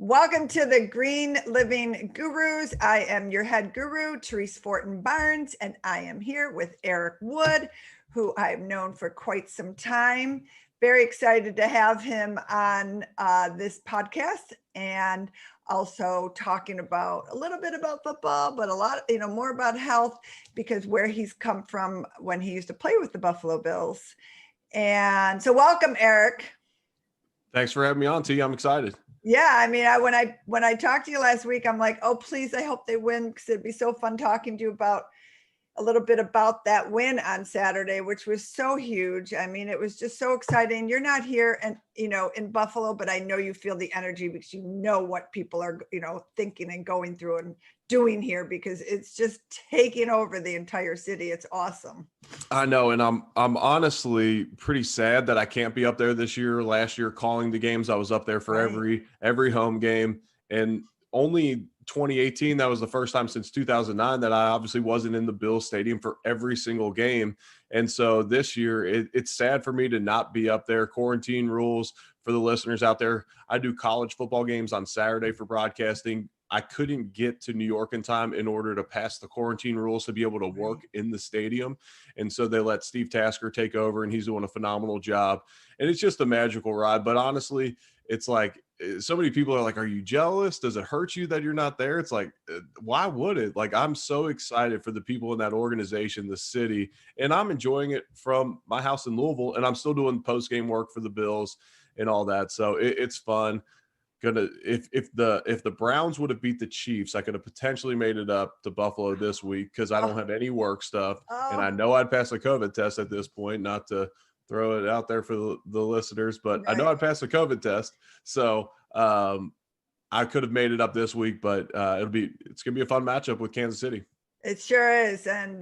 Welcome to the Green Living Gurus. I am your head guru, Therese Fortin Barnes, and I am here with Eric Wood, who I've known for quite some time. Very excited to have him on this podcast, and also talking about a little bit about football, but a lot, more about health, because where he's come from when he used to play with the Buffalo Bills. And so welcome, Eric. Thanks for having me on, T. I'm excited. Yeah, I mean, when I talked to you last week, I'm like, oh, please, I hope they win, because it'd be so fun talking to you about a little bit about that win on Saturday, which was so huge. I mean, it was just so exciting. You're not here and, in Buffalo, but I know you feel the energy because you know what people are, thinking and going through and doing here, because it's just taking over the entire city. It's awesome. I know, and I'm honestly pretty sad that I can't be up there this year. Last year, calling the games, I was up there for every home game, and only 2018, that was the first time since 2009 that I obviously wasn't in the Bills Stadium for every single game. And so this year, it's sad for me to not be up there. Quarantine rules for the listeners out there. I do college football games on Saturday for broadcasting. I couldn't get to New York in time in order to pass the quarantine rules to be able to work in the stadium. And so they let Steve Tasker take over, and he's doing a phenomenal job. And it's just a magical ride. But honestly, it's like, so many people are like, are you jealous? Does it hurt you that you're not there? It's like, why would it? Like, I'm so excited for the people in that organization, the city, and I'm enjoying it from my house in Louisville, and I'm still doing post-game work for the Bills and all that. So it's fun. If the Browns would have beat the Chiefs, I could have potentially made it up to Buffalo this week, because I don't have any work stuff. And I know I'd pass a COVID test at this point, not to throw it out there for the listeners, but I know I'd pass a COVID test. So I could have made it up this week, but it's going to be a fun matchup with Kansas City. It sure is. And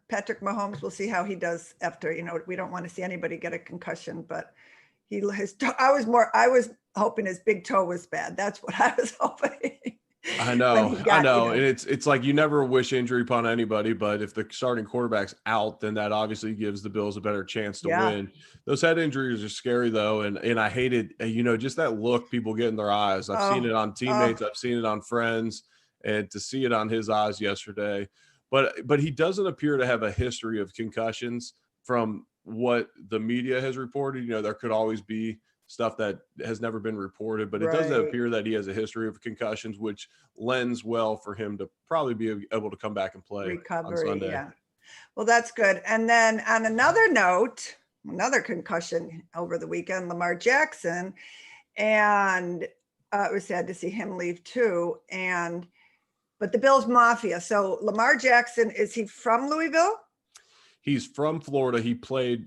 Patrick Mahomes, we'll see how he does after, we don't want to see anybody get a concussion, but I was hoping his big toe was bad. That's what I was hoping. I know. And it's like, you never wish injury upon anybody, but if the starting quarterback's out, then that obviously gives the Bills a better chance to win. Those head injuries are scary though. And I hated, just that look people get in their eyes. I've seen it on teammates. I've seen it on friends, and to see it on his eyes yesterday, but he doesn't appear to have a history of concussions from what the media has reported. There could always be stuff that has never been reported, but it doesn't appear that he has a history of concussions, which lends well for him to probably be able to come back and play on Sunday. Yeah. Well, that's good. And then on another note, another concussion over the weekend, Lamar Jackson, and it was sad to see him leave too. But the Bills Mafia. So Lamar Jackson, is he from Louisville? He's from Florida. He played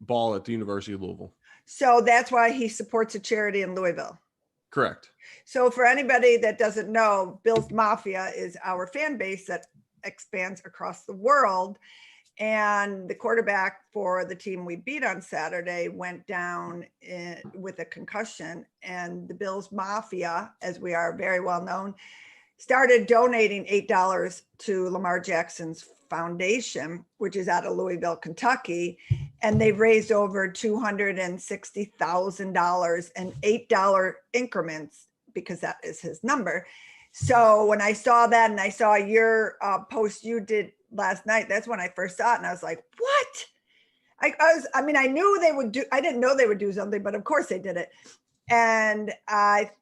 ball at the University of Louisville. So that's why he supports a charity in Louisville. Correct. So for anybody that doesn't know, Bills Mafia is our fan base that expands across the world. And the quarterback for the team we beat on Saturday went down with a concussion. And the Bills Mafia, as we are very well known, started donating $8 to Lamar Jackson's foundation, which is out of Louisville, Kentucky. And they've raised over $260,000 in $8 increments, because that is his number. So when I saw that, and I saw your post you did last night, that's when I first saw it. And I was like, what? I knew they would do, I didn't know they would do something, but of course they did it. And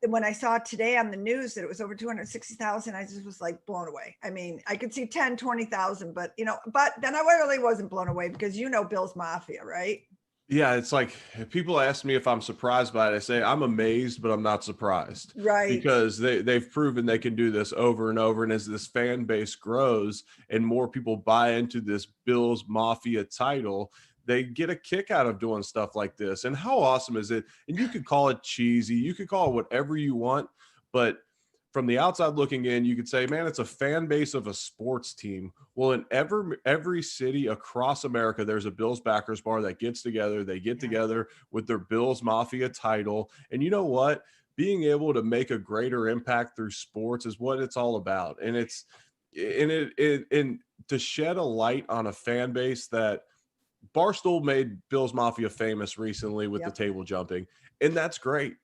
when I saw today on the news that it was over 260,000, I just was like blown away. I mean, I could see 10, 20,000, but but then I really wasn't blown away, because Bills Mafia, right? Yeah, it's like, if people ask me if I'm surprised by it, I say I'm amazed, but I'm not surprised. Right. Because they've proven they can do this over and over. And as this fan base grows and more people buy into this Bills Mafia title, they get a kick out of doing stuff like this. And how awesome is it? And you could call it cheesy, you could call it whatever you want, but from the outside looking in, you could say, man, it's a fan base of a sports team. Well, in every city across America, there's a Bills backers bar that gets together. They get together with their Bills Mafia title. And you know what? Being able to make a greater impact through sports is what it's all about. And to shed a light on a fan base that Barstool made Bills Mafia famous recently with the table jumping. And that's great.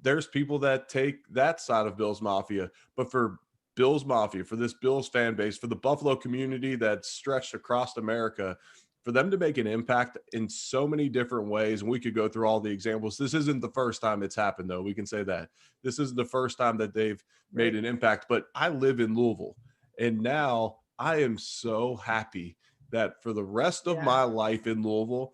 there's people that take that side of Bills Mafia, but for Bills Mafia, for this Bills fan base, for the Buffalo community that's stretched across America, for them to make an impact in so many different ways. And we could go through all the examples. This isn't the first time it's happened, though. We can say that this isn't the first time that they've made an impact, but I live in Louisville, and now I am so happy that for the rest of my life in Louisville,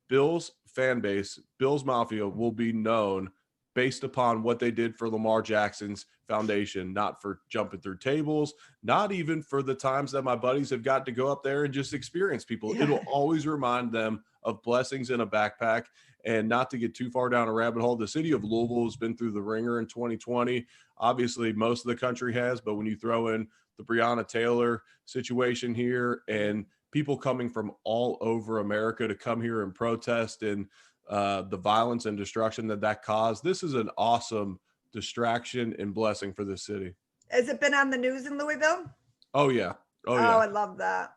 Bills fan base, Bills Mafia will be known based upon what they did for Lamar Jackson's foundation, not for jumping through tables, not even for the times that my buddies have got to go up there and just experience people. Yeah. It'll always remind them of blessings in a backpack. And not to get too far down a rabbit hole, the city of Louisville has been through the ringer in 2020. Obviously, most of the country has, but when you throw in the Breonna Taylor situation here and people coming from all over America to come here and protest and the violence and destruction that caused, this is an awesome distraction and blessing for this city. Has it been on the news in Louisville? Oh yeah. Oh, I love that.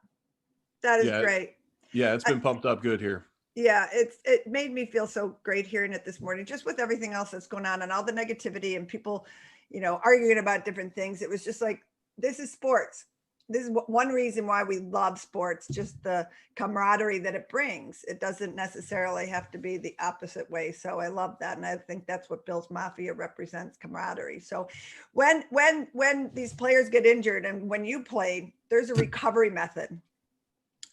That is great. Yeah, it's been pumped up good here. Yeah, it made me feel so great hearing it this morning, just with everything else that's going on and all the negativity and people, arguing about different things. It was just like, this is sports. This is one reason why we love sports, just the camaraderie that it brings. It doesn't necessarily have to be the opposite way. So I love that. And I think that's what Bills Mafia represents, camaraderie. So when these players get injured and when you play, there's a recovery method.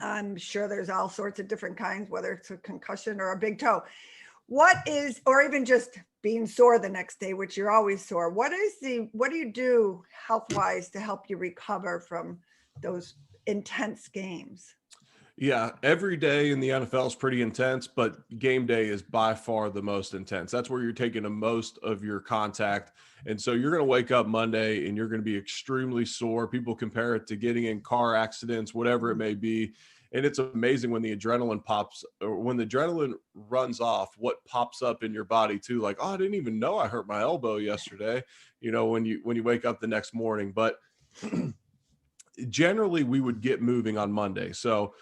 I'm sure there's all sorts of different kinds, whether it's a concussion or a big toe. Or even just being sore the next day, which you're always sore. What do you do health-wise to help you recover from those intense games? Yeah, every day in the NFL is pretty intense, but game day is by far the most intense. That's where you're taking the most of your contact. And so you're going to wake up Monday and you're going to be extremely sore. People compare it to getting in car accidents, whatever it may be. And it's amazing when the adrenaline pops, or when the adrenaline runs off, what pops up in your body too. Like, oh, I didn't even know I hurt my elbow yesterday, when you wake up the next morning. But generally we would get moving on Monday. So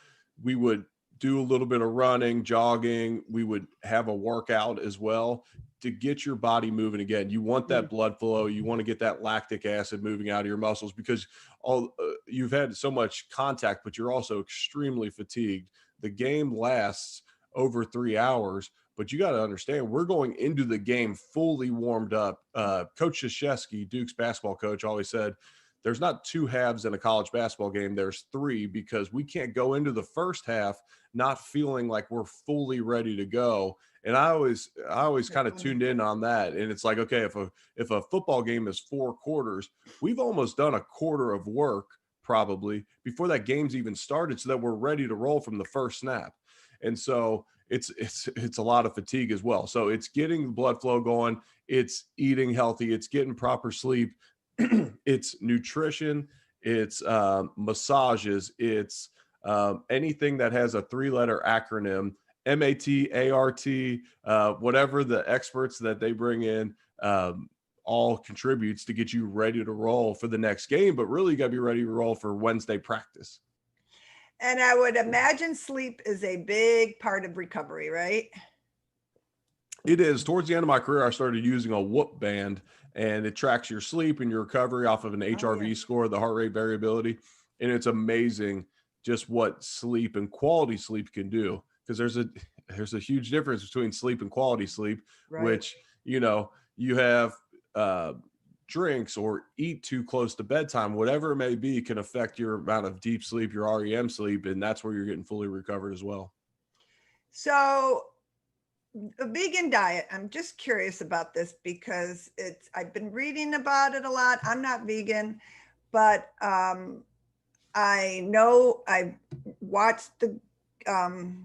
we would do a little bit of running, jogging. We would have a workout as well to get your body moving again. You want that blood flow. You want to get that lactic acid moving out of your muscles because you've had so much contact, but you're also extremely fatigued. The game lasts over 3 hours, but you got to understand we're going into the game fully warmed up. Coach Krzyzewski, Duke's basketball coach, always said, there's not two halves in a college basketball game. There's three, because we can't go into the first half not feeling like we're fully ready to go. And I always kind of tuned in on that. And it's like, okay, if a football game is 4 quarters, we've almost done a quarter of work probably before that game's even started, so that we're ready to roll from the first snap. And so it's a lot of fatigue as well. So it's getting the blood flow going. It's eating healthy. It's getting proper sleep. It's nutrition, it's massages, it's anything that has a 3-letter acronym, MAT, ART, whatever the experts that they bring in, all contributes to get you ready to roll for the next game. But really, you got to be ready to roll for Wednesday practice. And I would imagine sleep is a big part of recovery, right? It is. Towards the end of my career, I started using a Whoop band, and it tracks your sleep and your recovery off of an HRV score, the heart rate variability. And it's amazing just what sleep and quality sleep can do, because there's a huge difference between sleep and quality sleep, which, you have drinks or eat too close to bedtime, whatever it may be, can affect your amount of deep sleep, your REM sleep, and that's where you're getting fully recovered as well. So a vegan diet, I'm just curious about this because I've been reading about it a lot. I'm not vegan, but I know I've watched the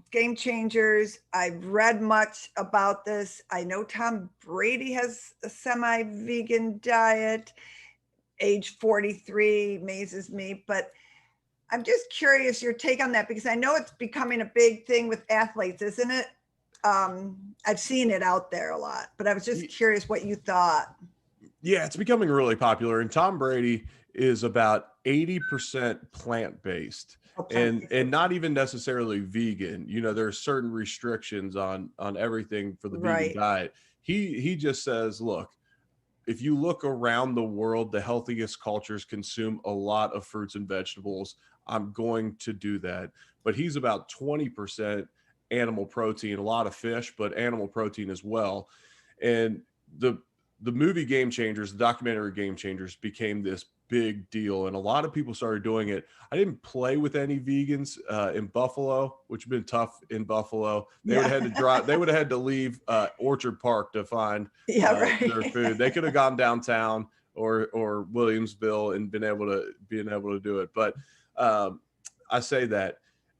Game Changers. I've read much about this. I know Tom Brady has a semi-vegan diet, age 43, amazes me, but I'm just curious your take on that, because I know it's becoming a big thing with athletes, isn't it? I've seen it out there a lot, but I was just curious what you thought. Yeah, it's becoming really popular. And Tom Brady is about 80% plant-based, and not even necessarily vegan. There are certain restrictions on everything for the vegan diet. He just says, look, if you look around the world, the healthiest cultures consume a lot of fruits and vegetables. I'm going to do that. But he's about 20% animal protein, a lot of fish, but animal protein as well. And the movie Game Changers, the documentary Game Changers became this big deal. And a lot of people started doing it. I didn't play with any vegans in Buffalo, which has been tough in Buffalo. They would have had to drive, they would have had to leave Orchard Park to find their food. They could have gone downtown or Williamsville and been able to do it. But I say that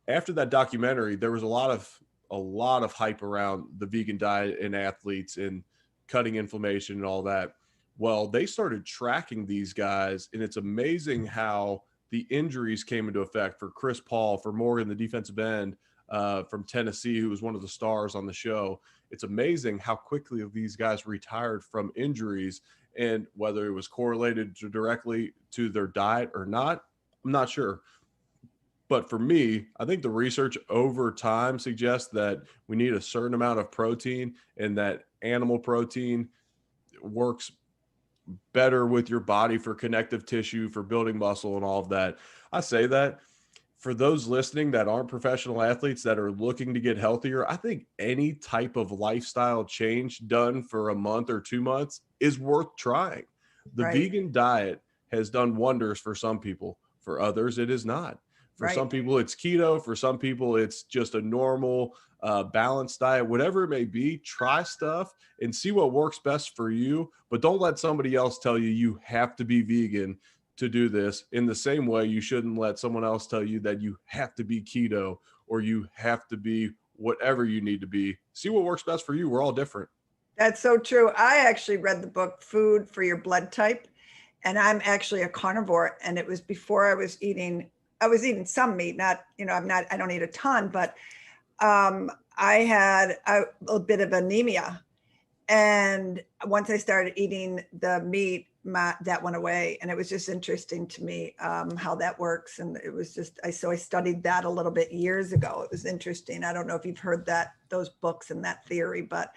after that documentary, there was a lot of hype around the vegan diet and athletes and cutting inflammation and all that. Well, they started tracking these guys, and it's amazing how the injuries came into effect for Chris Paul, for Morgan, the defensive end from Tennessee, who was one of the stars on the show. It's amazing how quickly these guys retired from injuries, and whether it was correlated directly to their diet or not, I'm not sure. But for me, I think the research over time suggests that we need a certain amount of protein, and that animal protein works better with your body for connective tissue, for building muscle and all of that. I say that for those listening that aren't professional athletes that are looking to get healthier, I think any type of lifestyle change done for a month or 2 months is worth trying. The vegan diet has done wonders for some people. For others, it is not. For some people, it's keto. For some people, it's just a normal balanced diet. Whatever it may be, try stuff and see what works best for you. But don't let somebody else tell you you have to be vegan to do this. In the same way, you shouldn't let someone else tell you that you have to be keto or you have to be whatever you need to be. See what works best for you. We're all different. That's so true. I actually read the book Food for Your Blood Type, and I'm actually a carnivore. And it was before I was eating some meat, not, I don't eat a ton, but I had a bit of anemia. And once I started eating the meat, that went away. And it was just interesting to me how that works. And it was just, I studied that a little bit years ago. It was interesting. I don't know if you've heard those books and that theory, but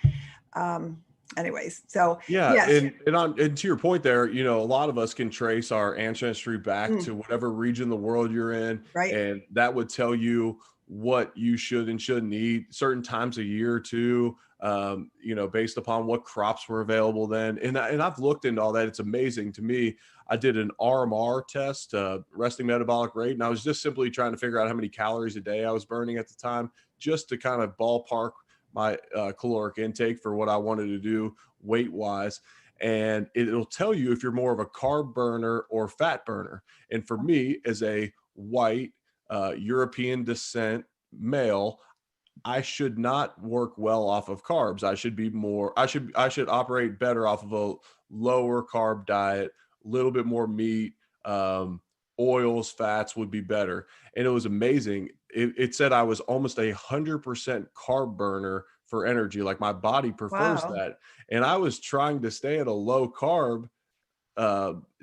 anyways, so yeah, yes. And to your point there, a lot of us can trace our ancestry back to whatever region of the world you're in, and that would tell you what you should and shouldn't eat certain times a year too, based upon what crops were available then. And I've looked into all that. It's amazing to me. I did an RMR test, resting metabolic rate, and I was just simply trying to figure out how many calories a day I was burning at the time, just to kind of ballpark my caloric intake for what I wanted to do weight wise. And it'll tell you if you're more of a carb burner or fat burner. And for me, as a white European descent male, I should not work well off of carbs. I should operate better off of a lower carb diet, a little bit more meat, oils, fats would be better. And it was amazing. It said I was almost 100% carb burner for energy. Like my body prefers that. And I was trying to stay at a low carb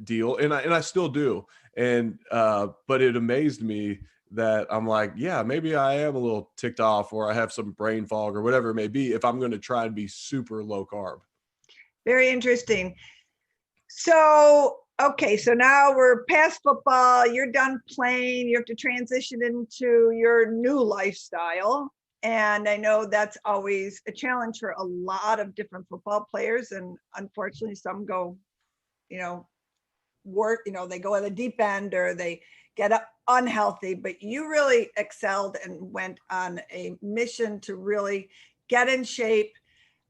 deal. And I still do. And, but it amazed me that I'm like, yeah, maybe I am a little ticked off, or I have some brain fog or whatever it may be, if I'm going to try and be super low carb. Very interesting. So, okay, so now we're past football, you're done playing, you have to transition into your new lifestyle. And I know that's always a challenge for a lot of different football players. And unfortunately, some go, they go at the deep end, or they get unhealthy, but you really excelled and went on a mission to really get in shape.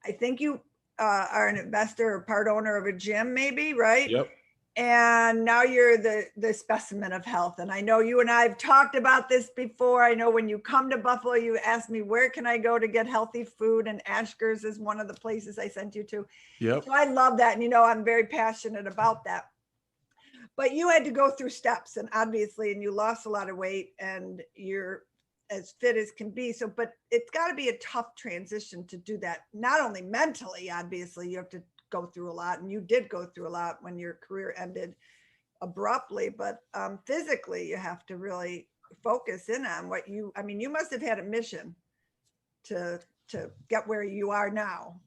I think you are an investor or part owner of a gym, maybe, right? Yep. And now you're the specimen of health. And I know you and I have talked about this before. I know when you come to Buffalo, you ask me, where can I go to get healthy food? And Ashker's is one of the places I sent you to. Yep. So I love that. And I'm very passionate about that. But you had to go through steps, and obviously, and you lost a lot of weight, and you're as fit as can be. So, but it's got to be a tough transition to do that. Not only mentally, obviously, you have to go through a lot, and you did go through a lot when your career ended abruptly, but physically, you have to really focus in on you must have had a mission to get where you are now.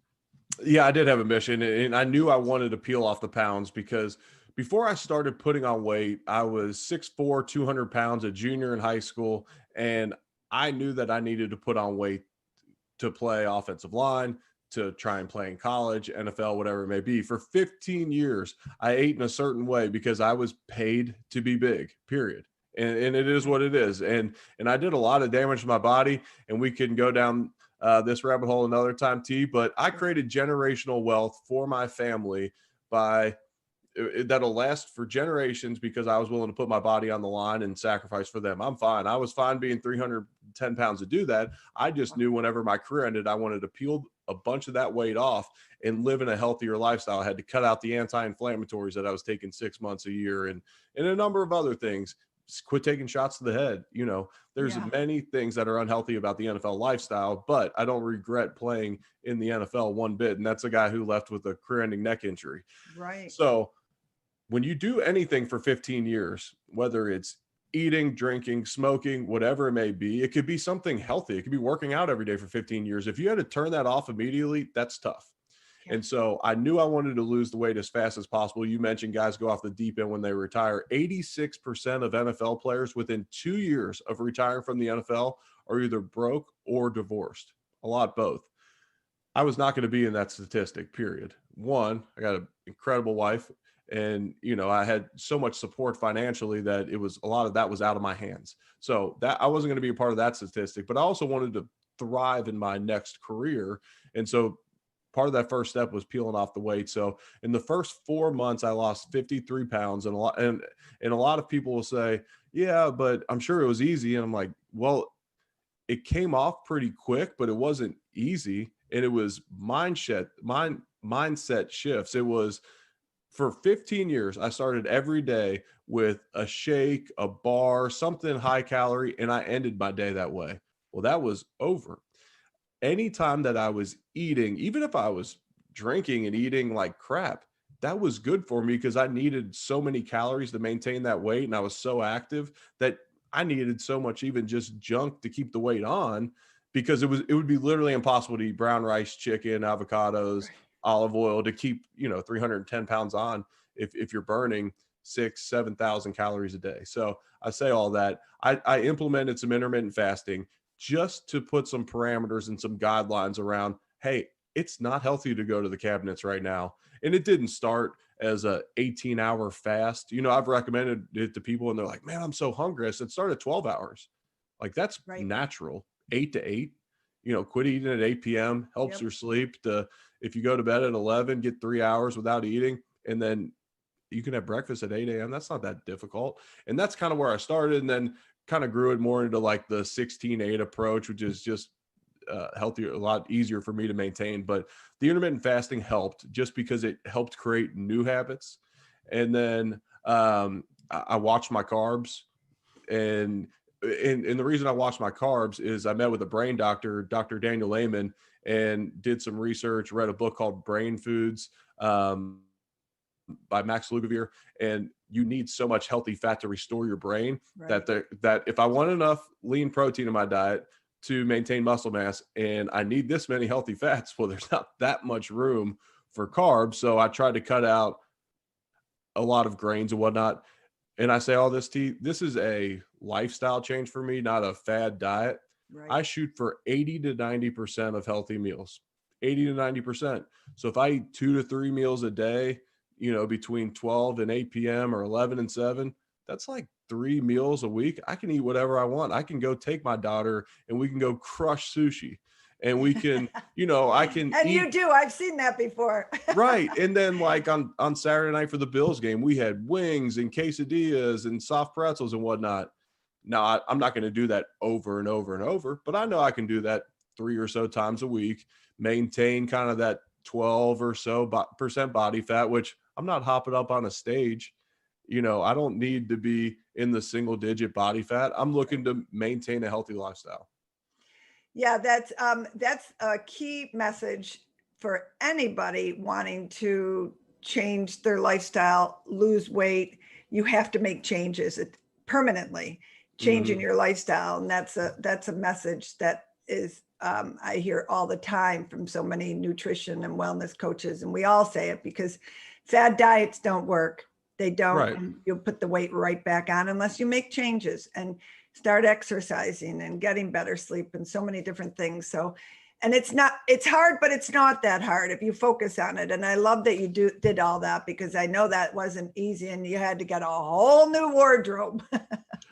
Yeah, I did have a mission, and I knew I wanted to peel off the pounds because before I started putting on weight, I was 6'4", 200 pounds, a junior in high school, and I knew that I needed to put on weight to play offensive line, to try and play in college, NFL, whatever it may be. For 15 years, I ate in a certain way because I was paid to be big, period. And it is what it is. And I did a lot of damage to my body, and we can go down this rabbit hole another time, T. But I created generational wealth for my family by that'll last for generations because I was willing to put my body on the line and sacrifice for them. I'm fine. I was fine being 310 pounds to do that. I just knew whenever my career ended, I wanted to peel a bunch of that weight off and live in a healthier lifestyle. I had to cut out the anti-inflammatories that I was taking 6 months a year and a number of other things. Quit taking shots to the head. There's many things that are unhealthy about the NFL lifestyle, but I don't regret playing in the NFL one bit. And that's a guy who left with a career-ending neck injury. Right. So when you do anything for 15 years, whether it's eating, drinking, smoking, whatever it may be, it could be something healthy. It could be working out every day for 15 years. If you had to turn that off immediately, that's tough. Yeah. And so I knew I wanted to lose the weight as fast as possible. You mentioned guys go off the deep end when they retire. 86% of NFL players within 2 years of retiring from the NFL are either broke or divorced. A lot both. I was not going to be in that statistic, period. One, I got an incredible wife. And, I had so much support financially that it was a lot of that was out of my hands. So that I wasn't going to be a part of that statistic, but I also wanted to thrive in my next career. And so part of that first step was peeling off the weight. So in the first 4 months, I lost 53 pounds and a lot of people will say, yeah, but I'm sure it was easy. And I'm like, well, it came off pretty quick, but it wasn't easy. And it was mindset shifts. It was, for 15 years, I started every day with a shake, a bar, something high calorie, and I ended my day that way. Well, that was over. Anytime that I was eating, even if I was drinking and eating like crap, that was good for me because I needed so many calories to maintain that weight. And I was so active that I needed so much, even just junk to keep the weight on, because it would be literally impossible to eat brown rice, chicken, avocados, olive oil to keep 310 pounds on if you're burning 7,000 calories a day. So I say all that. I implemented some intermittent fasting just to put some parameters and some guidelines around, hey, it's not healthy to go to the cabinets right now. And it didn't start as a 18-hour fast. I've recommended it to people and they're like, man, I'm so hungry. I said, start at 12 hours. Like that's natural, 8 to 8. Quit eating at 8 p.m. helps your sleep. If you go to bed at 11, get 3 hours without eating, and then you can have breakfast at 8 a.m. That's not that difficult. And that's kind of where I started, and then kind of grew it more into like the 16-8 approach, which is just healthier, a lot easier for me to maintain. But the intermittent fasting helped just because it helped create new habits. And then I watched my carbs, and the reason I watched my carbs is I met with a brain doctor, Dr. Daniel Amen, and did some research, read a book called Brain Foods by Max Lugavere. And you need so much healthy fat to restore your brain that if I want enough lean protein in my diet to maintain muscle mass and I need this many healthy fats, well, there's not that much room for carbs. So I tried to cut out a lot of grains and whatnot. And I say all this, this is a lifestyle change for me, not a fad diet. Right. I shoot for 80 to 90% of healthy meals, 80 to 90%. So if I eat 2 to 3 meals a day, between 12 and 8 p.m. or 11 and 7, that's like 3 meals a week. I can eat whatever I want. I can go take my daughter and we can go crush sushi. And we can, I can and eat. You do. I've seen that before. Right. And then like on Saturday night for the Bills game, we had wings and quesadillas and soft pretzels and whatnot. Now, I'm not going to do that over and over and over, but I know I can do that 3 or so times a week, maintain kind of that 12 or so percent body fat, which I'm not hopping up on a stage. I don't need to be in the single digit body fat. I'm looking to maintain a healthy lifestyle. Yeah, that's a key message for anybody wanting to change their lifestyle, lose weight. You have to make changes permanently, changing your lifestyle. And that's a message that is I hear all the time from so many nutrition and wellness coaches, and we all say it because fad diets don't work. They don't. Right. You'll put the weight right back on unless you make changes and start exercising and getting better sleep and so many different things. So, and it's hard, but it's not that hard if you focus on it. And I love that you did all that, because I know that wasn't easy and you had to get a whole new wardrobe.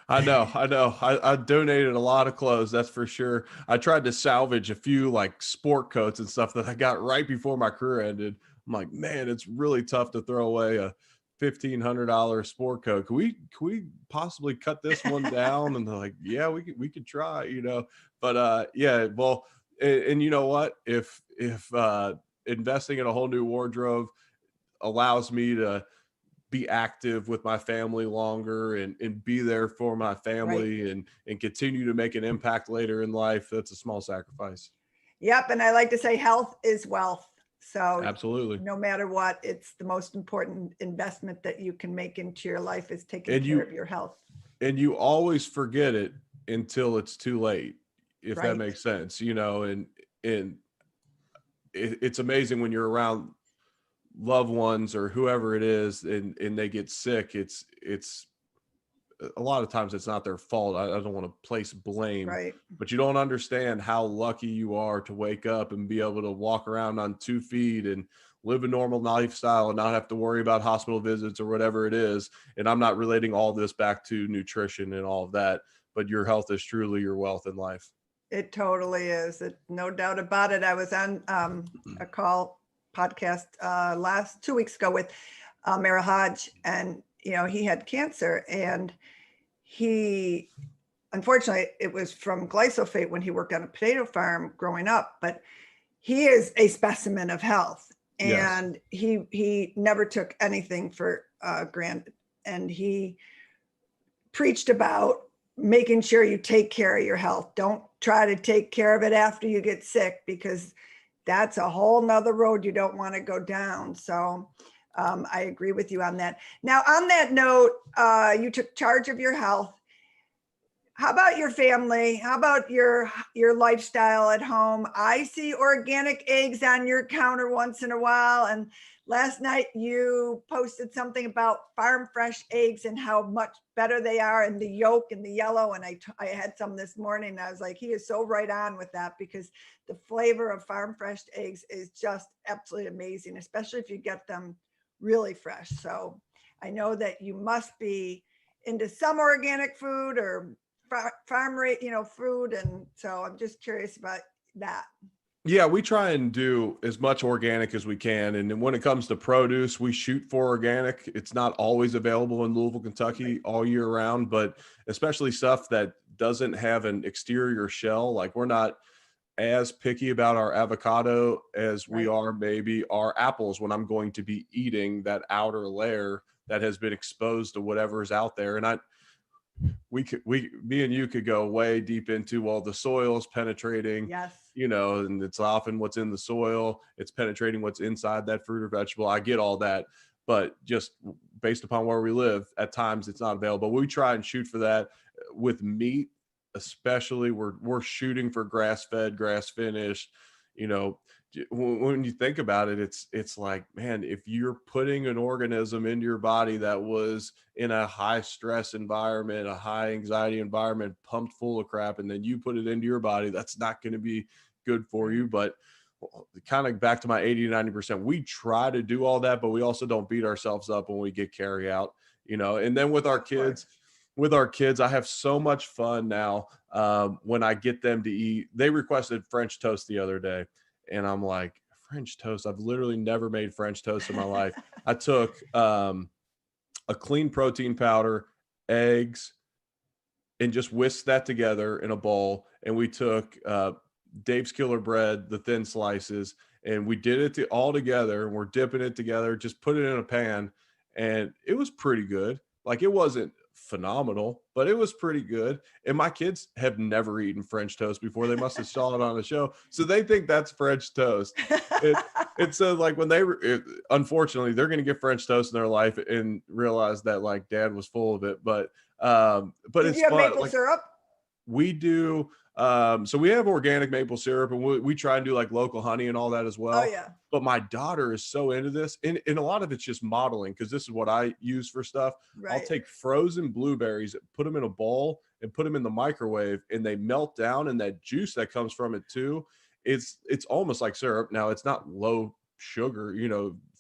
I know. I donated a lot of clothes, that's for sure. I tried to salvage a few like sport coats and stuff that I got right before my career ended. I'm like, man, it's really tough to throw away a $1,500 sport coat. Can we possibly cut this one down? And they're like, yeah, we could try, But yeah, well, and you know what? If investing in a whole new wardrobe allows me to be active with my family longer and be there for my family, Right. and continue to make an impact later in life, that's a small sacrifice. Yep. And I like to say health is wealth. So Absolutely. no matter what, it's the most important investment that you can make into your life is taking And care of your health. and you always forget it until it's too late, if that Right. makes sense, and it's amazing when you're around loved ones or whoever it is, and they get sick. It's a lot of times it's not their fault. I don't want to place blame, Right. but you don't understand how lucky you are to wake up and be able to walk around on 2 feet and live a normal lifestyle and not have to worry about hospital visits or whatever it is. And I'm not relating all this back to nutrition and all of that, but your health is truly your wealth in life. It totally is. No doubt about it. I was on a podcast last 2 weeks ago with Mara Hodge, and he had cancer, and he, unfortunately, it was from glyphosate when he worked on a potato farm growing up, but he is a specimen of health, and Yes. he never took anything for granted, and he preached about making sure you take care of your health. Don't try to take care of it after you get sick, because that's a whole nother road you don't want to go down. So I agree with you on that. Now, on that note, you took charge of your health. How about your family? How about your lifestyle at home? I see organic eggs on your counter once in a while. And last night you posted something about farm fresh eggs and how much better they are, and the yolk and the yellow. And I had some this morning, and I was like, he is so right on with that, because the flavor of farm fresh eggs is just absolutely amazing, especially if you get them really fresh. So I know that you must be into some organic food or farm rate, food. And so I'm just curious about that. Yeah, we try and do as much organic as we can. And then when it comes to produce, we shoot for organic. It's not always available in Louisville, Kentucky all year round, but especially stuff that doesn't have an exterior shell. Like, we're not as picky about our avocado as we Right. are maybe our apples, when I'm going to be eating that outer layer that has been exposed to whatever is out there. And me and you could go way deep into, well, the soil is penetrating, Yes. and it's often what's in the soil, it's penetrating what's inside that fruit or vegetable. I get all that, but just based upon where we live, at times it's not available. We try and shoot for that. With meat especially, we're shooting for grass-fed, grass-finished. When you think about it, it's like, man, if you're putting an organism into your body that was in a high stress environment, a high anxiety environment, pumped full of crap, and then you put it into your body, that's not going to be good for you. But kind of back to my 80 to 90%, we try to do all that, but we also don't beat ourselves up when we get carry out, and then with our kids, I have so much fun now. When I get them to eat, they requested French toast the other day, and I'm like, French toast? I've literally never made French toast in my life. I took a clean protein powder, eggs, and just whisked that together in a bowl. And we took Dave's Killer Bread, the thin slices, and we did it all together. And we're dipping it together, just put it in a pan. And it was pretty good. Like, it wasn't phenomenal, but it was pretty good. And my kids have never eaten French toast before. They must have saw it on a show, so they think that's French toast. It's so, like, when unfortunately, they're going to get French toast in their life and realize that, like, dad was full of it. But Did it's you have fun. maple Like, syrup? we do So we have organic maple syrup, and we try and do like local honey and all that as well. Oh yeah. But my daughter is so into this, and a lot of it's just modeling, because this is what I use for stuff. I'll Right. take frozen blueberries, put them in a bowl, and put them in the microwave, and they melt down, and that juice that comes from it too, it's almost like syrup. Now it's not low sugar,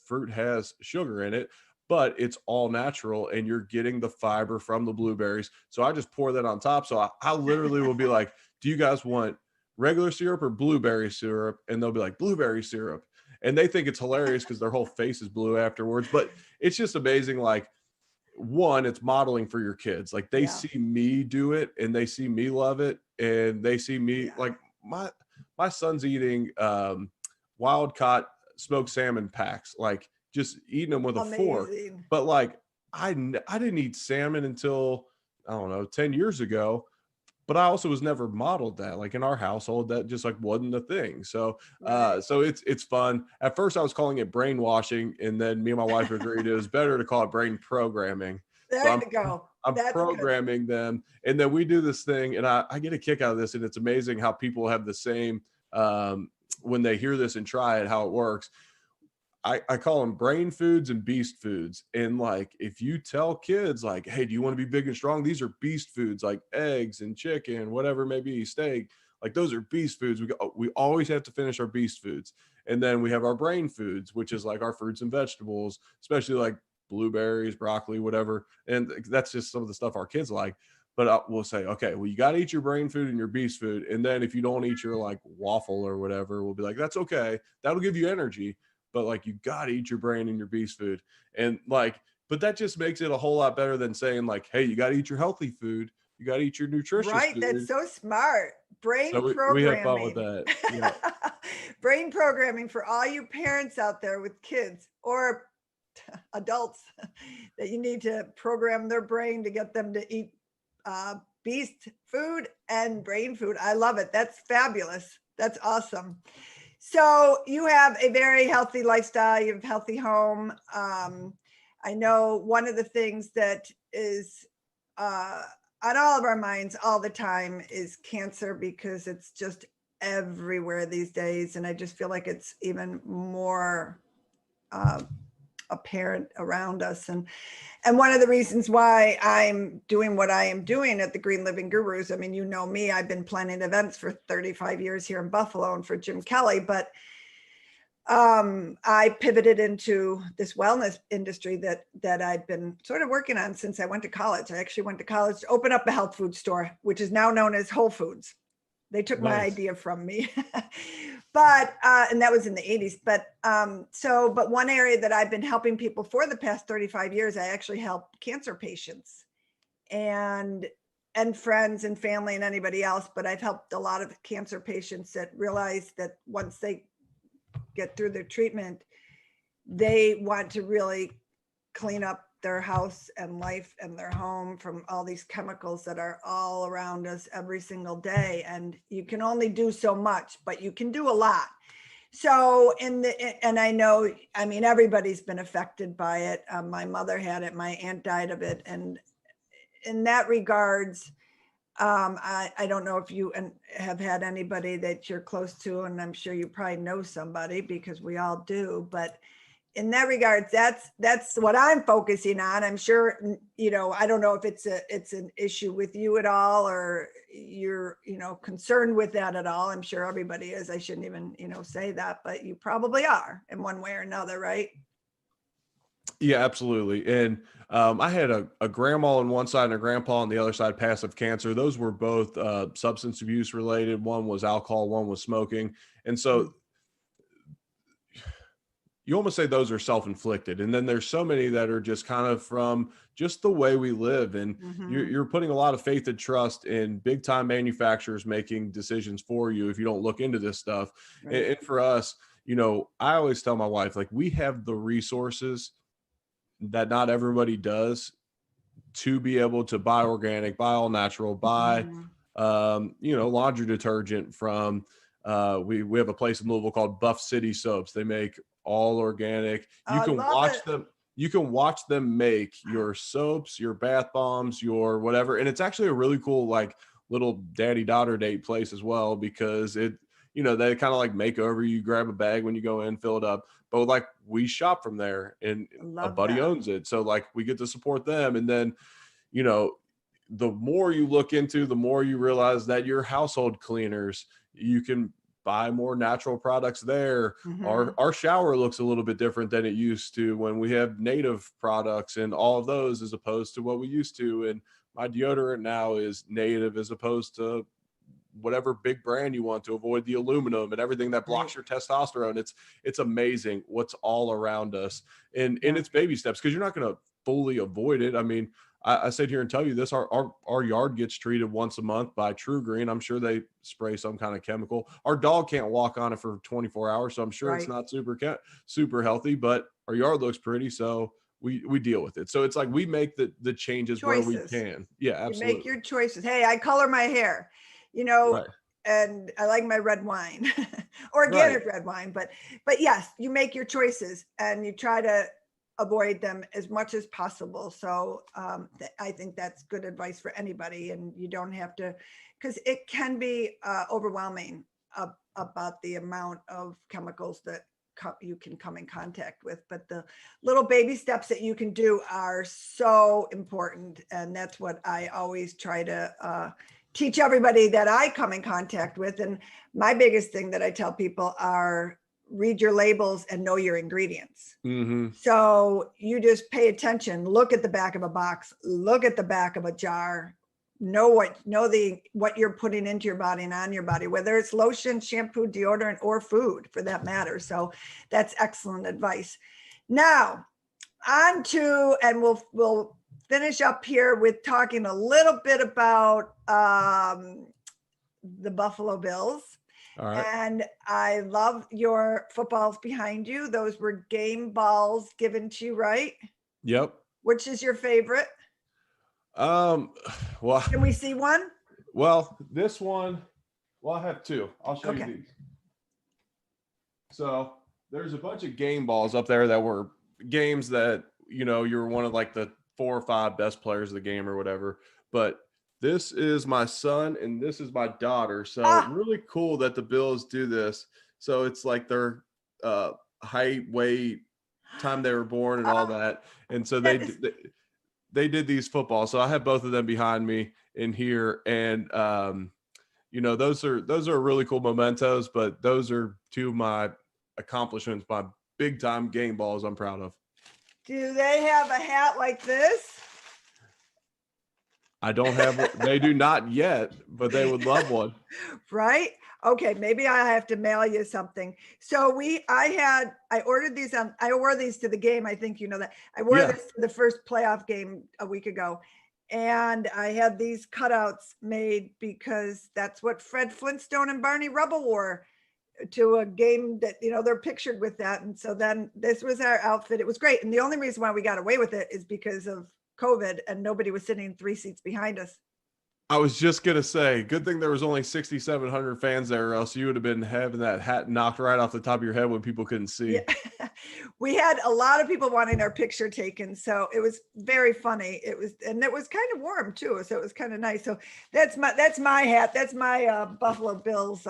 fruit has sugar in it, but it's all natural, and you're getting the fiber from the blueberries. So I just pour that on top. So I literally will be like, do you guys want regular syrup or blueberry syrup? And they'll be like, blueberry syrup. And they think it's hilarious because their whole face is blue afterwards. But it's just amazing. Like, one, it's modeling for your kids. Like, they see me do it, and they see me love it, and they see me like my son's eating wild caught smoked salmon packs, like just eating them with a fork. But like, I didn't eat salmon until, I don't know, 10 years ago. But I also was never modeled that. Like, in our household, that just like wasn't a thing. So so it's fun. At first I was calling it brainwashing, and then me and my wife agreed it was better to call it brain programming. There you go. I'm That's programming them, and then we do this thing, and I get a kick out of this, and it's amazing how people have the same when they hear this and try it, how it works. I call them brain foods and beast foods. And like, if you tell kids like, hey, do you want to be big and strong? These are beast foods, like eggs and chicken, whatever, maybe steak. Like, those are beast foods. We always have to finish our beast foods. And then we have our brain foods, which is like our fruits and vegetables, especially like blueberries, broccoli, whatever. And that's just some of the stuff our kids like. But we'll say, okay, well, you got to eat your brain food and your beast food. And then if you don't eat your like waffle or whatever, we'll be like, that's okay. That'll give you energy. But like, you got to eat your brain and your beast food. And like, but that just makes it a whole lot better than saying like, hey, you got to eat your healthy food. You got to eat your nutritious food. That's so smart. Brain programming. We have fun with that. Yeah. Brain programming for all you parents out there with kids or adults that you need to program their brain to get them to eat beast food and brain food. I love it. That's fabulous. That's awesome. So you have a very healthy lifestyle. You have a healthy home. I know one of the things that is on all of our minds all the time is cancer, because it's just everywhere these days. And I just feel like it's even more apparent around us. And one of the reasons why I'm doing what I am doing at the Green Living Gurus, I mean, you know me, I've been planning events for 35 years here in Buffalo and for Jim Kelly, but I pivoted into this wellness industry that I've been sort of working on since I went to college. I actually went to college to open up a health food store, which is now known as Whole Foods. They took my idea from me, but, and that was in the 80s. But, but one area that I've been helping people for the past 35 years, I actually help cancer patients and friends and family and anybody else. But I've helped a lot of cancer patients that realize that once they get through their treatment, they want to really clean up their house and life and their home from all these chemicals that are all around us every single day. And you can only do so much, but you can do a lot. So and I know, I mean, everybody's been affected by it. My mother had it, my aunt died of it. And in that regards, I don't know if you have had anybody that you're close to, and I'm sure you probably know somebody, because we all do, but in that regard, that's what I'm focusing on. I'm sure, I don't know if it's an issue with you at all, or you're, concerned with that at all. I'm sure everybody is. I shouldn't even, say that, but you probably are in one way or another, right? Yeah, absolutely. And I had a grandma on one side and a grandpa on the other side, passive cancer. Those were both substance abuse related. One was alcohol, one was smoking. And so you almost say those are self-inflicted. And then there's so many that are just kind of from just the way we live. And you're putting a lot of faith and trust in big time manufacturers making decisions for you if you don't look into this stuff. Right. And for us, I always tell my wife, like, we have the resources that not everybody does to be able to buy organic, buy all natural, buy, laundry detergent from, we have a place in Louisville called Buff City Soaps. They make all organic. You can watch them. You can watch them make your soaps, your bath bombs, your whatever. And it's actually a really cool, like, little daddy-daughter date place as well, because it, they kind of like make over you, grab a bag when you go in, fill it up. But like we shop from there and I a love buddy that. owns it. So like we get to support them. And then, the more you look into, the more you realize that your household cleaners, you can buy more natural products there. Mhm. Our shower looks a little bit different than it used to when we have native products and all of those, as opposed to what we used to. And my deodorant now is native as opposed to whatever big brand you want, to avoid the aluminum and everything that Right. blocks your testosterone. It's amazing what's all around us. And Yeah. it's baby steps, because you're not going to fully avoid it. I mean, I sit here and tell you this, our yard gets treated once a month by True Green. I'm sure they spray some kind of chemical. Our dog can't walk on it for 24 hours, so I'm sure it's Right. not super healthy, but our yard looks pretty, so we deal with it. So it's like we make the changes where we Choices. can. Yeah, You make absolutely. your choices. Hey, I color my hair, you know, Right. and I like my red wine, Right. organic red wine. But yes, you make your choices and you try to avoid them as much as possible. So I think that's good advice for anybody, and you don't have to, because it can be overwhelming about the amount of chemicals that you can come in contact with. But the little baby steps that you can do are so important, and that's what I always try to teach everybody that I come in contact with. And my biggest thing that I tell people are read your labels and know your ingredients. Mm-hmm. So you just pay attention, look at the back of a box, look at the back of a jar, know what you're putting into your body and on your body, whether it's lotion, shampoo, deodorant, or food for that matter. So that's excellent advice. Now on to, and we'll finish up here with talking a little bit about the Buffalo Bills. All right. And I love your footballs behind you. Those were game balls given to you, right? Yep. Which is your favorite? Well, Can we see one? this one, I have two. I'll show you Okay. these. So there's a bunch of game balls up there that were games that, you were one of like the 4 or 5 best players of the game or whatever. But this is my son and this is my daughter. So Ah, really cool that the Bills do this. So it's like their height, weight, time they were born, and all ah, that. And so that is they did these footballs. So I have both of them behind me in here. And those are really cool mementos, but those are two of my accomplishments, my big time game balls I'm proud of. Do they have a hat like this? I don't have they do not yet, but they would love one. Right? Okay, maybe I have to mail you something. So I ordered these I wore these to the game. I think you know that. I wore Yeah. this to the first playoff game a week ago. And I had these cutouts made because that's what Fred Flintstone and Barney Rubble wore to a game that, they're pictured with that. And so then this was our outfit. It was great. And the only reason why we got away with it is because of COVID and nobody was sitting 3 seats behind us. I was just gonna say, good thing there was only 6,700 fans there, or else you would have been having that hat knocked right off the top of your head when people couldn't see. Yeah. We had a lot of people wanting our picture taken. So it was very funny. It was kind of warm too. So it was kind of nice. So that's my hat. That's my Buffalo Bills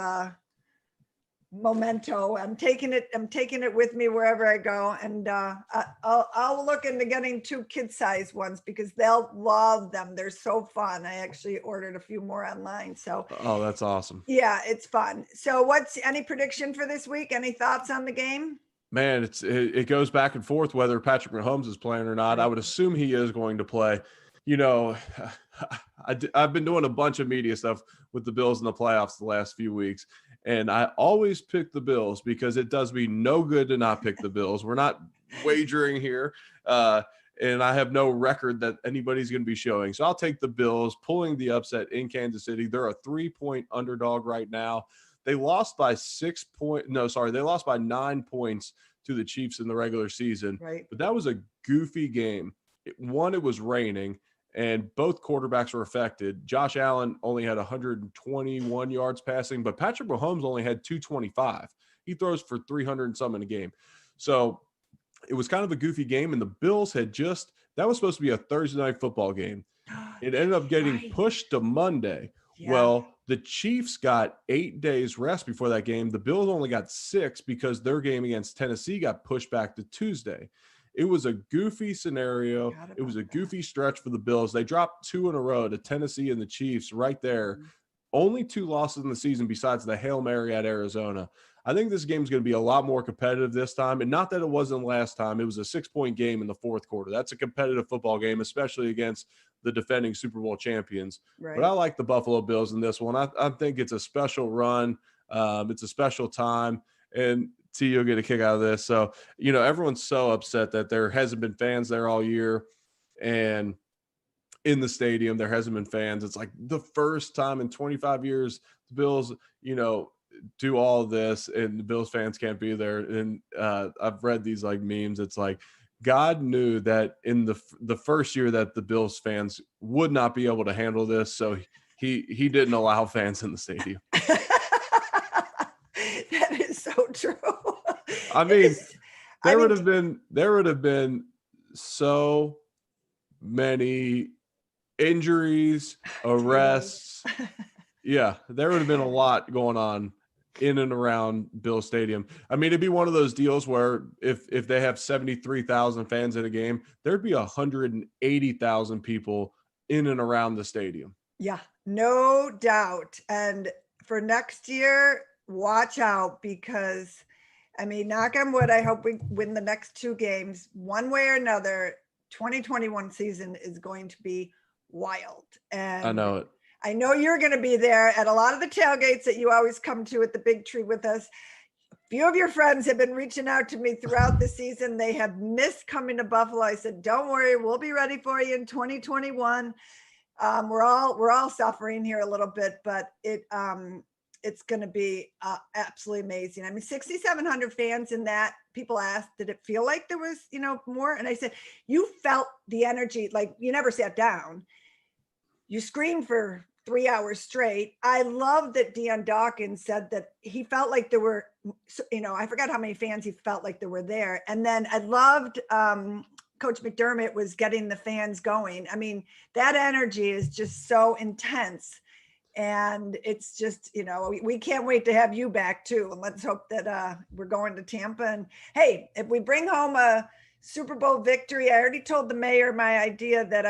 memento. I'm taking it with me wherever I go. And I'll look into getting 2 kid-sized ones because they'll love them. They're so fun. I actually ordered a few more online. So Oh, that's awesome. yeah, it's fun. So what's any prediction for this week? Any thoughts on the game? Man, it goes back and forth whether Patrick Mahomes is playing or not. I Right. would assume he is going to play. You know, I've been doing a bunch of media stuff with the Bills in the playoffs the last few weeks, and I always pick the Bills because it does me no good to not pick the Bills. We're not wagering here, and I have no record that anybody's going to be showing. So I'll take the Bills, pulling the upset in Kansas City. They're a 3-point underdog right now. They lost by 9 points to the Chiefs in the regular season. Right. But that was a goofy game. It was raining, and both quarterbacks were affected. Josh Allen only had 121 yards passing, but Patrick Mahomes only had 225. He throws for 300 and some in a game. So it was kind of a goofy game, and the Bills that was supposed to be a Thursday night football game. It ended up getting Right. pushed to Monday. Yeah. Well, the Chiefs got 8 days rest before that game. The Bills only got 6 because their game against Tennessee got pushed back to Tuesday. It was a goofy scenario. Forgot It was about a that. goofy stretch for the Bills. They dropped 2 in a row to Tennessee and the Chiefs right there. Only 2 losses in the season besides the Hail Mary at Arizona. I think this game is going to be a lot more competitive this time. And not that it wasn't last time. It was a 6-point game in the fourth quarter. That's a competitive football game, especially against the defending Super Bowl champions. Right. But I like the Buffalo Bills in this one. I think it's a special run. It's a special time. And T, you'll get a kick out of this. So, everyone's so upset that there hasn't been fans there all year. And in the stadium, there hasn't been fans. It's like the first time in 25 years, the Bills, do all this and the Bills fans can't be there. And I've read these like memes. It's like God knew that in the first year that the Bills fans would not be able to handle this. So he didn't allow fans in the stadium. That is so true. I mean, there would have been so many injuries, arrests. Yeah, there would have been a lot going on in and around Bill Stadium. I mean, it'd be one of those deals where if they have 73,000 fans in a game, there'd be 180,000 people in and around the stadium. Yeah, no doubt. And for next year, watch out because, I mean, knock on wood, I hope we win the next 2 games. One way or another, 2021 season is going to be wild. And I know it. I know you're going to be there at a lot of the tailgates that you always come to at the Big Tree with us. A few of your friends have been reaching out to me throughout the season. They have missed coming to Buffalo. I said, don't worry, we'll be ready for you in 2021. We're all suffering here a little bit, but it's going to be absolutely amazing. I mean, 6,700 fans in that. People asked, did it feel like there was, more? And I said, you felt the energy, like you never sat down. You screamed for 3 hours straight. I love that Deion Dawkins said that he felt like there were, I forgot how many fans he felt like there were there. And then I loved Coach McDermott was getting the fans going. I mean, that energy is just so intense. And it's just, we can't wait to have you back too. And let's hope that we're going to Tampa. And hey, if we bring home a Super Bowl victory, I already told the mayor my idea that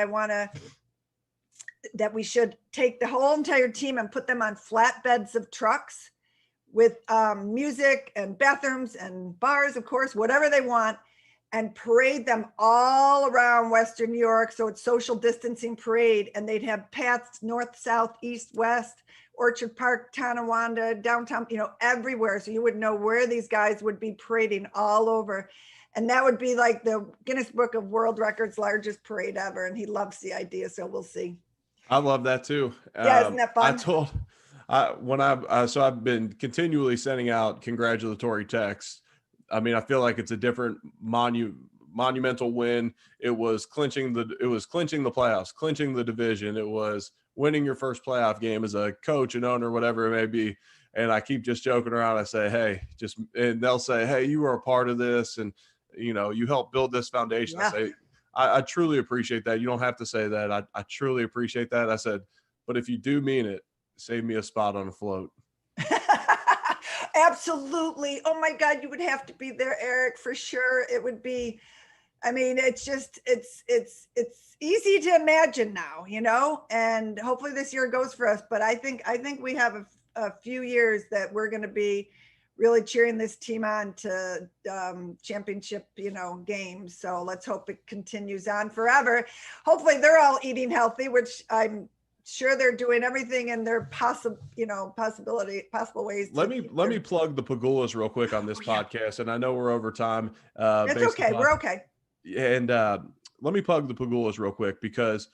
that we should take the whole entire team and put them on flatbeds of trucks with music and bathrooms and bars, of course, whatever they want, and parade them all around Western New York. So it's social distancing parade, and they'd have paths north, south, east, west, Orchard Park, Tonawanda, downtown, everywhere. So you would know where these guys would be parading all over. And that would be like the Guinness Book of World Records largest parade ever. And he loves the idea. So we'll see. I love that too. Yeah, isn't that fun? So I've been continually sending out congratulatory texts. I mean, I feel like it's a different monumental win. It was clinching the playoffs, clinching the division. It was winning your first playoff game as a coach and owner, whatever it may be. And I keep just joking around. I say, hey, and they'll say, hey, you were a part of this. And, you helped build this foundation. Yeah. I say, I truly appreciate that. You don't have to say that. I truly appreciate that. I said, but if you do mean it, save me a spot on a float. Absolutely. Oh my God, you would have to be there, Eric, for sure. It would be, I mean, it's just, it's easy to imagine now, and hopefully this year goes for us. But I think we have a few years that we're going to be really cheering this team on to championship, games. So let's hope it continues on forever. Hopefully they're all eating healthy, which I'm sure they're doing everything in their possible ways. Let me plug the Pagulas real quick on this podcast. And I know we're over time. It's okay. We're okay. And let me plug the Pagulas real quick, because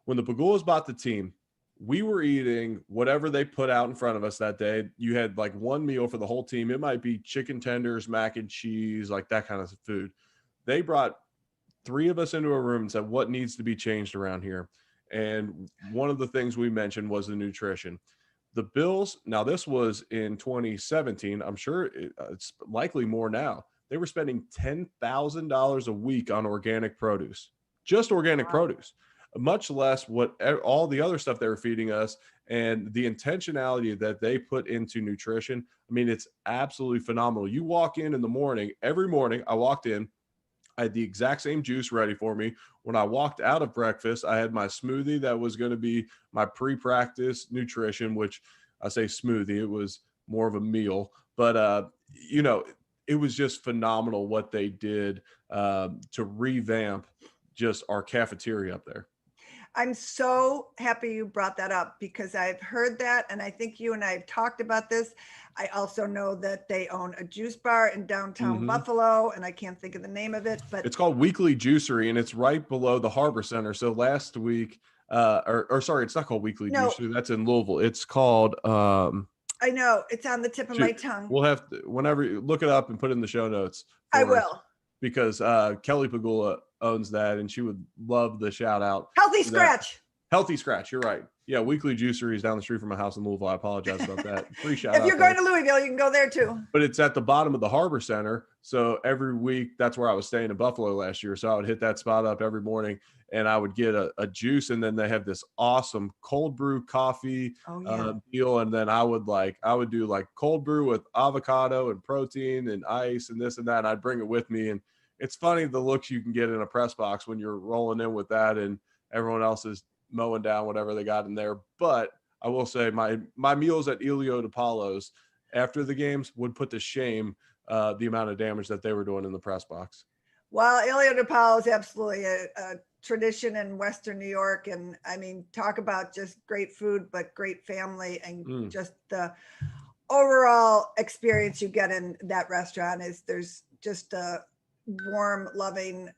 when the Pagulas bought the team, we were eating whatever they put out in front of us that day. You had like one meal for the whole team. It might be chicken tenders, mac and cheese, like that kind of food. They brought 3 of us into a room and said, what needs to be changed around here? And one of the things we mentioned was the nutrition. The Bills, now this was in 2017. I'm sure it's likely more now. They were spending $10,000 a week on organic produce, just organic produce. much less all the other stuff they were feeding us and the intentionality that they put into nutrition. I mean, it's absolutely phenomenal. You walk in the morning, every morning I walked in, I had the exact same juice ready for me. When I walked out of breakfast, I had my smoothie that was going to be my pre-practice nutrition, which I say smoothie, it was more of a meal, but it was just phenomenal what they did to revamp just our cafeteria up there. I'm so happy you brought that up because I've heard that. And I think you and I have talked about this. I also know that they own a juice bar in downtown Buffalo, and I can't think of the name of it, but it's called Weekly Juicery, and it's right below the Harbor Center. So last week, sorry, it's not called Weekly Juicery. That's in Louisville. It's called, I know it's on the tip of my tongue. We'll have to, whenever you look it up and put it in the show notes. I will. Because Kelly Pagula owns that, and she would love the shout out. Healthy Scratch. Healthy Scratch. You're right. Yeah, Weekly Juicery is down the street from my house in Louisville. I apologize about that. Free shout out. If you're going to Louisville, you can go there too. But it's at the bottom of the Harbor Center. So every week, that's where I was staying in Buffalo last year. So I would hit that spot up every morning, and I would get a juice, and then they have this awesome cold brew coffee deal. And then I would do like cold brew with avocado and protein and ice and this and that. And I'd bring it with me. And it's funny the looks you can get in a press box when you're rolling in with that, and everyone else is mowing down whatever they got in there. But I will say my meals at Elio DePaulo's after the games would put to shame the amount of damage that they were doing in the press box. Well, Elio DePaulo is absolutely a tradition in Western New York. And I mean, talk about just great food, but great family, and just the overall experience you get in that restaurant is there's just a warm, loving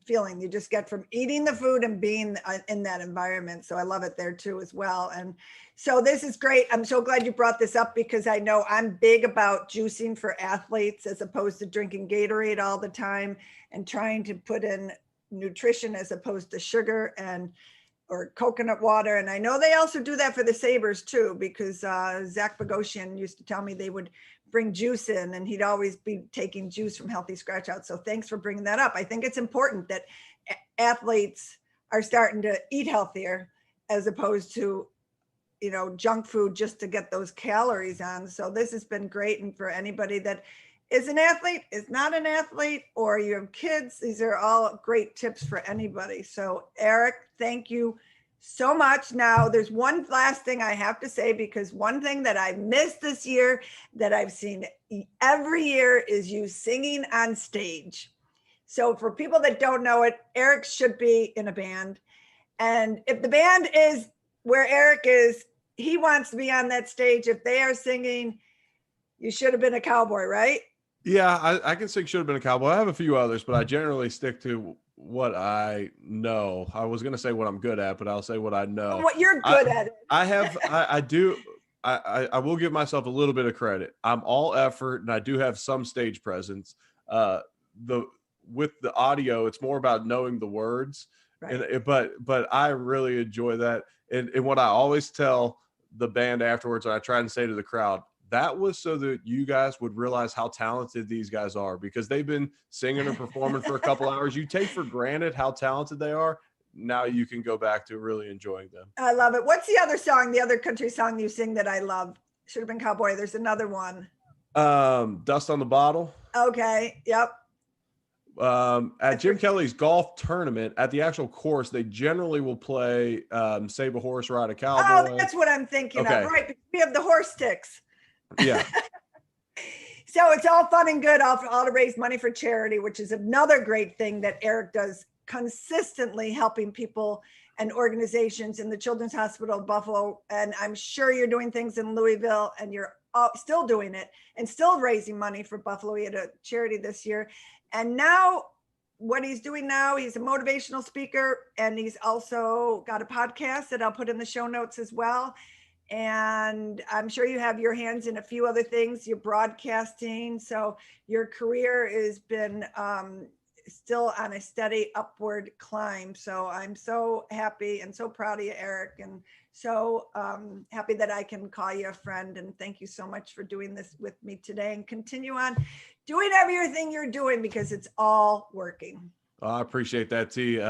feeling you just get from eating the food and being in that environment. So I love it there too as well. And so this is great. I'm so glad you brought this up because I know I'm big about juicing for athletes as opposed to drinking Gatorade all the time and trying to put in nutrition as opposed to sugar or coconut water. And I know they also do that for the Sabres too, because Zach Bogosian used to tell me they would bring juice in, and he'd always be taking juice from Healthy Scratch out. So thanks for bringing that up. I think it's important that athletes are starting to eat healthier as opposed to, junk food just to get those calories on. So this has been great. And for anybody that is an athlete, is not an athlete, or you have kids, these are all great tips for anybody. So Eric, thank you so much. Now, there's one last thing I have to say, because one thing that I've missed this year that I've seen every year is you singing on stage. So for people that don't know it, Eric should be in a band. And if the band is where Eric is, he wants to be on that stage. If they are singing, you should have been a cowboy, right? Yeah, I can sing should have been a cowboy. I have a few others, but I generally stick to what I know. I was going to say what I'm good at, but I'll say what I know. What you're good at. I will give myself a little bit of credit. I'm all effort, and I do have some stage presence. With the audio, it's more about knowing the words. Right. But I really enjoy that. And what I always tell the band afterwards, and I try and say to the crowd, that was so that you guys would realize how talented these guys are, because they've been singing and performing for a couple hours. You take for granted how talented they are. Now you can go back to really enjoying them. I love it. What's the other song, the other country song you sing that I love? Should have been Cowboy. There's another one. Dust on the Bottle. Okay. Yep. At Jim Kelly's golf tournament, at the actual course, they generally will play Save a Horse, Ride a Cowboy. Oh, that's what I'm thinking of. Right. We have the horse sticks. Yeah. So it's all fun and good, all to raise money for charity, which is another great thing that Eric does consistently, helping people and organizations in the Children's Hospital of Buffalo. And I'm sure you're doing things in Louisville, and you're still doing it and still raising money for Buffalo. He had a charity this year. And now what he's doing now, he's a motivational speaker, and he's also got a podcast that I'll put in the show notes as well. And I'm sure you have your hands in a few other things. You're broadcasting. So your career has been still on a steady upward climb. So I'm so happy and so proud of you, Eric. And so happy that I can call you a friend. And thank you so much for doing this with me today, and continue on doing everything you're doing, because it's all working. I appreciate that, T.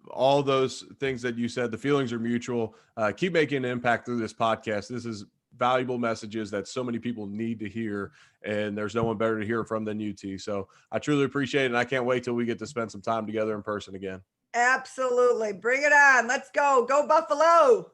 All those things that you said, the feelings are mutual. Keep making an impact through this podcast. This is valuable messages that so many people need to hear, and there's no one better to hear from than you, T. So I truly appreciate it, and I can't wait till we get to spend some time together in person again. Absolutely. Bring it on. Let's go. Go Buffalo.